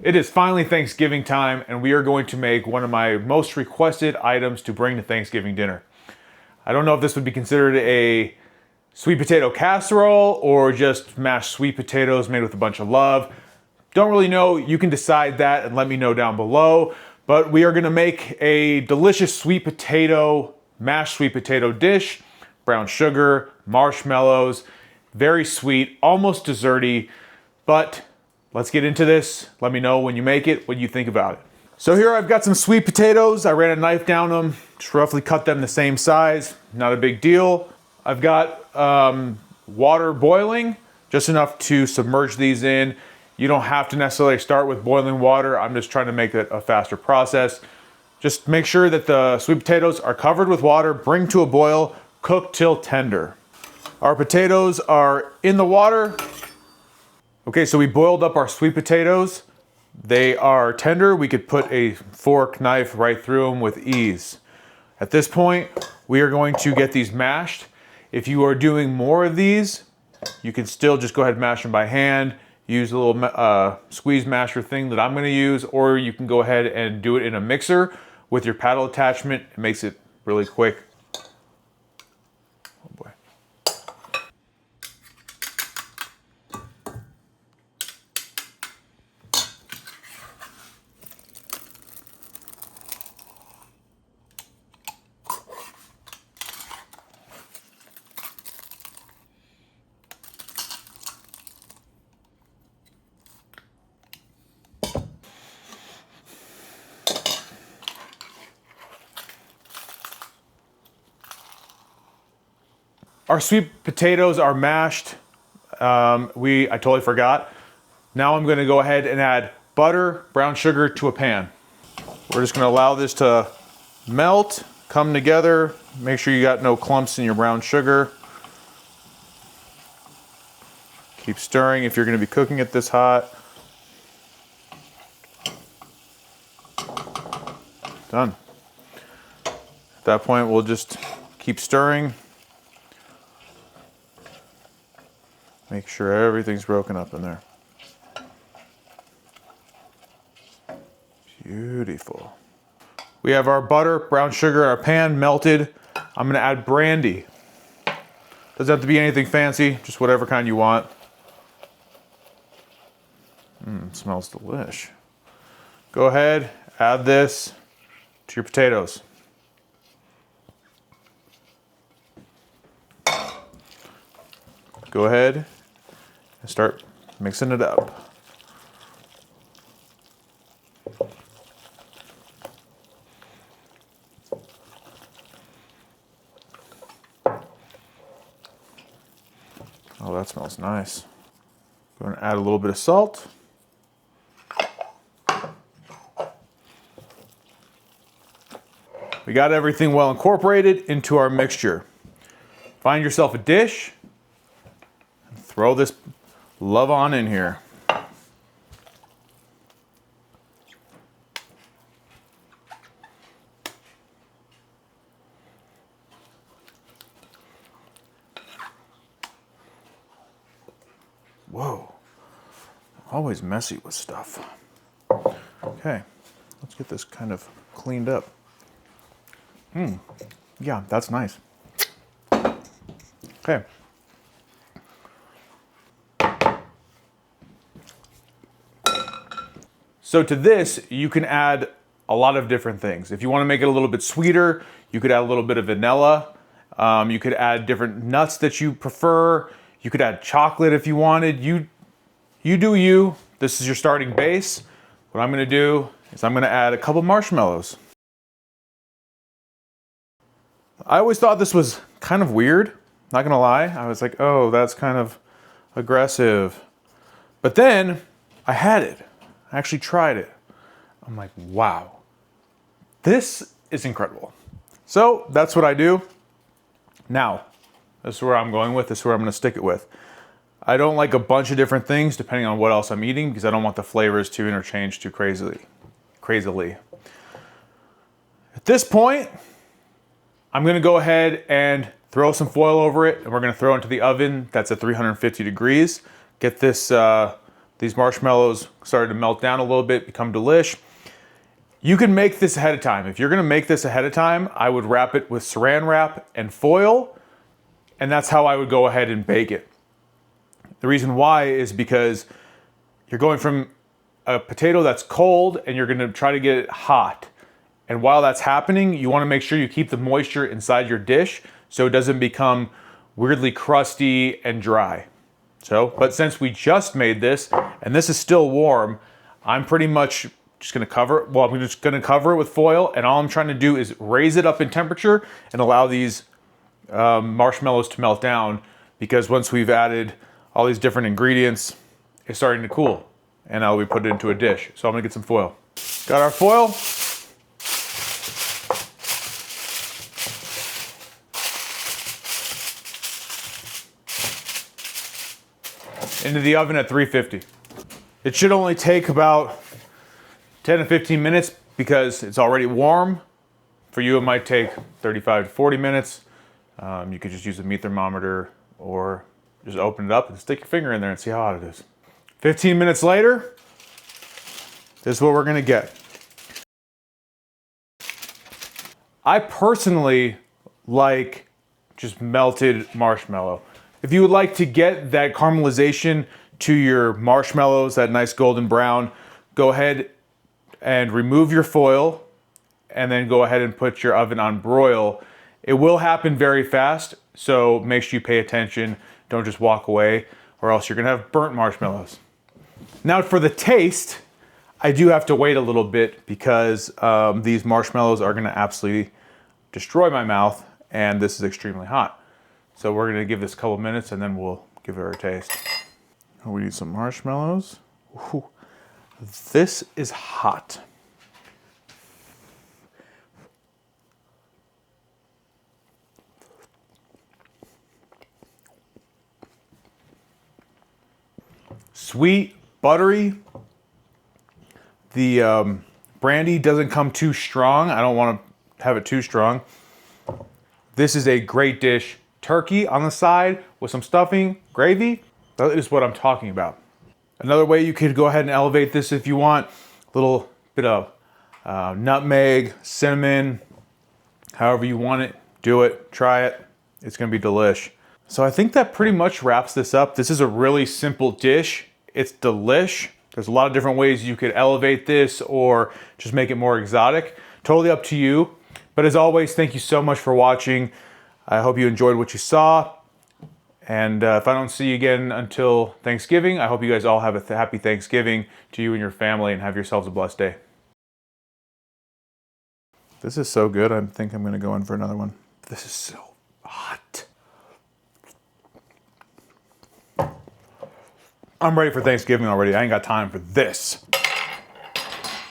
It is finally Thanksgiving time, and we are going to make one of my most requested items to bring to Thanksgiving dinner. I don't know if this would be considered a sweet potato casserole or just mashed sweet potatoes made with a bunch of love. Don't really know. You can decide that and let me know down below. But we are going to make a delicious mashed sweet potato dish, brown sugar, marshmallows, very sweet, almost desserty, but let's get into this. Let me know when you make it, what you think about it. So here I've got some sweet potatoes. I ran a knife down them, just roughly cut them the same size. Not a big deal. I've got water boiling, just enough to submerge these in. You don't have to necessarily start with boiling water. I'm just trying to make it a faster process. Just make sure that the sweet potatoes are covered with water, bring to a boil, cook till tender. Our potatoes are in the water. Okay, so we boiled up our sweet potatoes. They are tender. We could put a fork, knife right through them with ease. At this point, we are going to get these mashed. If you are doing more of these, you can still just go ahead and mash them by hand. Use a little squeeze masher thing that I'm gonna use, or you can go ahead and do it in a mixer with your paddle attachment. It makes it really quick. Oh boy. Our sweet potatoes are mashed. I totally forgot. Now I'm gonna go ahead and add butter, brown sugar to a pan. We're just gonna allow this to melt, come together. Make sure you got no clumps in your brown sugar. Keep stirring if you're gonna be cooking it this hot. Done. At that point, we'll just keep stirring. Make sure everything's broken up in there. Beautiful. We have our butter, brown sugar in our pan melted. I'm gonna add brandy. Doesn't have to be anything fancy, just whatever kind you want. It smells delish. Go ahead, add this to your potatoes. Go ahead and start mixing it up. Oh, that smells nice. Going to add a little bit of salt. We got everything well incorporated into our mixture. Find yourself a dish. Throw this love on in here. Whoa, always messy with stuff. Okay, let's get this kind of cleaned up. Yeah, that's nice. Okay. So to this, you can add a lot of different things. If you want to make it a little bit sweeter, you could add a little bit of vanilla. You could add different nuts that you prefer. You could add chocolate if you wanted. You do you. This is your starting base. What I'm going to do is I'm going to add a couple marshmallows. I always thought this was kind of weird. Not going to lie. I was like, oh, that's kind of aggressive. But then I had it. I actually tried it. I'm like, wow, this is incredible. So that's what I do. Now, this is where I'm going with, this is where I'm gonna stick it with. I don't like a bunch of different things depending on what else I'm eating because I don't want the flavors to interchange too crazily. At this point, I'm gonna go ahead and throw some foil over it and we're gonna throw it into the oven that's at 350 degrees. Get this These marshmallows started to melt down a little bit, become delish. You can make this ahead of time. If you're gonna make this ahead of time, I would wrap it with saran wrap and foil, and that's how I would go ahead and bake it. The reason why is because you're going from a potato that's cold and you're gonna try to get it hot. And while that's happening, you wanna make sure you keep the moisture inside your dish so it doesn't become weirdly crusty and dry. But since we just made this, and this is still warm, I'm pretty much just gonna cover it. Well, I'm just gonna cover it with foil, and all I'm trying to do is raise it up in temperature and allow these marshmallows to melt down, because once we've added all these different ingredients, it's starting to cool. And now we put it into a dish. So I'm gonna get some foil. Got our foil. Into the oven at 350. It should only take about 10 to 15 minutes because it's already warm. For you, it might take 35 to 40 minutes. You could just use a meat thermometer or just open it up and stick your finger in there and see how hot it is. 15 minutes later, this is what we're gonna get. I personally like just melted marshmallow. If you would like to get that caramelization to your marshmallows, that nice golden brown, go ahead and remove your foil and then go ahead and put your oven on broil. It will happen very fast, so make sure you pay attention. Don't just walk away, or else you're gonna have burnt marshmallows. Now for the taste, I do have to wait a little bit because these marshmallows are gonna absolutely destroy my mouth, and this is extremely hot. So we're gonna give this a couple minutes and then we'll give it our taste. We need some marshmallows. Ooh, this is hot. Sweet, buttery. The brandy doesn't come too strong. I don't want to have it too strong. This is a great dish. Turkey on the side with some stuffing, gravy. That is what I'm talking about. Another way you could go ahead and elevate this if you want, a little bit of nutmeg, cinnamon, however you want it, do it, try it. It's gonna be delish. So I think that pretty much wraps this up. This is a really simple dish. It's delish. There's a lot of different ways you could elevate this or just make it more exotic. Totally up to you. But as always, thank you so much for watching. I hope you enjoyed what you saw. And if I don't see you again until Thanksgiving, I hope you guys all have a happy Thanksgiving to you and your family, and have yourselves a blessed day. This is so good, I think I'm gonna go in for another one. This is so hot. I'm ready for Thanksgiving already. I ain't got time for this.